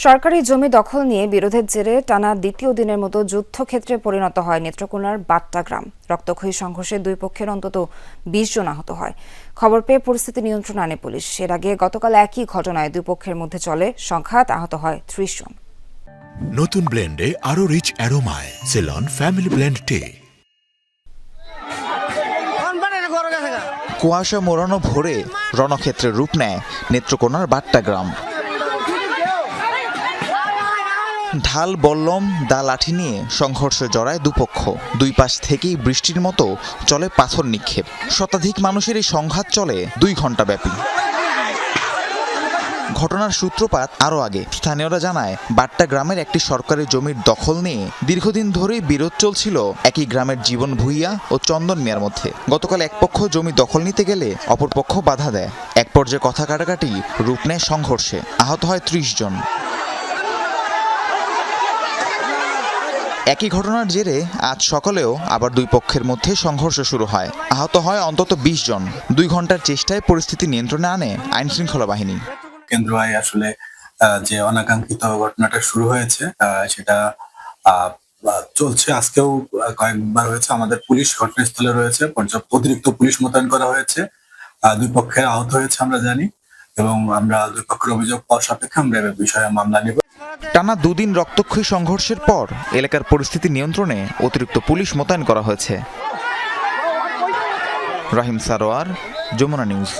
সরকারি জমি দখল নিয়ে বিরোধের জেরে টানা দ্বিতীয় দিনের মতো যুদ্ধক্ষেত্রে পরিণত হয় নেত্রকোনার বাট্টা গ্রাম। রক্তক্ষয়ী সংঘর্ষে দুই পক্ষের অন্তত ২০ জন আহত হয়। খবর পেয়ে পরিস্থিতি নিয়ন্ত্রণে আনে পুলিশ। এর আগে গতকাল একই ঘটনায় দুই পক্ষের মধ্যে চলে সংঘাত, আহত হয় ৩০ জন। নতুন ব্লেন্ডে আরো রিচ অ্যারোমায় সেলন ফ্যামিলি ব্লেন্ড টে। কুয়াশা মোড়ানো ভোরে রণক্ষেত্রের রূপ নেয় নেত্রকোনার বাট্টা গ্রাম। ঢাল, বল্লম, দা, লাঠি নিয়ে সংঘর্ষে জড়ায় দুপক্ষ। দুই পাশ থেকেই বৃষ্টির মতো চলে পাথর নিক্ষেপ। শতাধিক মানুষের এই সংঘাত চলে ২ ঘণ্টা ব্যাপী। ঘটনার সূত্রপাত আরও আগে। স্থানীয়রা জানায়, বাট্টা গ্রামের একটি সরকারি জমির দখল নিয়ে দীর্ঘদিন ধরেই বিরোধ চলছিল একই গ্রামের জীবন ভূঁইয়া ও চন্দন মিয়ার মধ্যে। গতকাল এক পক্ষ জমি দখল নিতে গেলে অপর পক্ষ বাধা দেয়। এক পর্যায়ে কথা কাটাকাটি রূপ নেয় সংঘর্ষে। আহত হয় ৩০ জন। একই ঘটনার জেরে আজ সকালেও আবার দুই পক্ষের মধ্যে সংঘর্ষ শুরু হয়। আহত হয় অন্তত ২০ জন। ২ ঘণ্টার চেষ্টায় পরিস্থিতি নিয়ন্ত্রণে আনে আইনশৃঙ্খলা বাহিনী। কেন্দ্রীয় আসলে যে অনাকাঙ্ক্ষিত ঘটনাটা শুরু হয়েছে সেটা চলছে। আজকেও কয়েকবার হয়েছে। আমাদের পুলিশ ঘটনাস্থলে রয়েছে, অতিরিক্ত পুলিশ মোতায়েন করা হয়েছে। দুই পক্ষের আহত হয়েছে আমরা জানি, এবং আমরা দুই পক্ষের অভিযোগ পাওয়ার সাপেক্ষে আমরা এ বিষয়ে মামলা নিব। টানা ২ দিন রক্তক্ষয়ী সংঘর্ষের পর এলাকার পরিস্থিতি নিয়ন্ত্রণে অতিরিক্ত পুলিশ মোতায়েন করা হয়েছে। রাহিম সারোয়ার, যমুনা নিউজ।